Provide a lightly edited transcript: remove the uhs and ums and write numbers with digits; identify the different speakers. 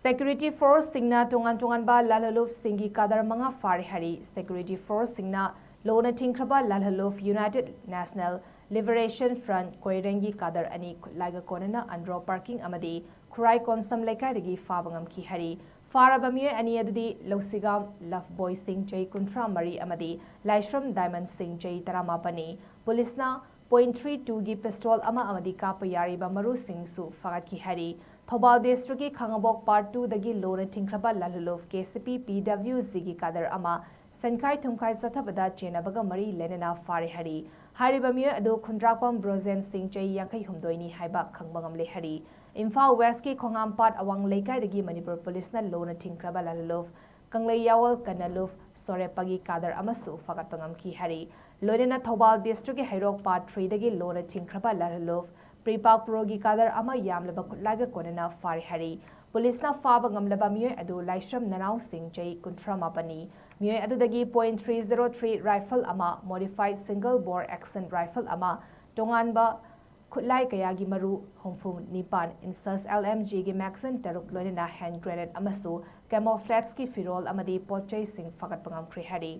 Speaker 1: Security Force Singna Tongan Tonganba Lalhoullup Singgi Cadre mga Phare Hairi Security Force Singna Lona Tingkraba Lalhoullup United National Liberation Front Koirengi Cadre ani Laiga Konana Andro Parking Amadi Kurai Konsam Lekaidagi Fabangam Ki Hari Farabamye ani adudi Losigam Love Boy Sing Jay Kuntra Mari Amadi Laishram Diamond Sing Jay Taramapani Police na .32 gi pistol ama amadi kapayari ba maru sing su fagat ki hari Thobal District ki Khangabok Part 2 dagi Lona Tingkraba Lalhoullup KCP PW Singgi Cadre ama Senkai Thumkai Sathabada Chenabaga Mari Lenena Phare Hairi Hari Bamye adu Khundrakpam Brozen Sing Jay Yankai Humdoini Haiba Khangbangam Le Hari Imphal West ki Khongam Part Awang Leikai dagi Manipur Police na Lona Tingkraba Lalhoullup Kanglei Yawal Kanaluf Sorepagi Cadre amasu fagat pangam ki hari Loinena Thobal District ki Hairok Part 3 dagi Lona Tingkraba Lalhoullup Pripak Purogi Cadre ama yamlaba kutlaga konena Phare Hairi Police na faba ngamlaba myoy adu Laishram Nanau Sing Jay Kuntra Mapani myoy adu dagi .303 rifle ama modified single bore accent rifle ama Tonganba Kutlai Kayagi Maru Hongfu Nipan Insas LMG gi Maxon Taruk Loinena hand grenade amasu camouflage ki firol amadi potjay sing fagat pangam Phare Hairi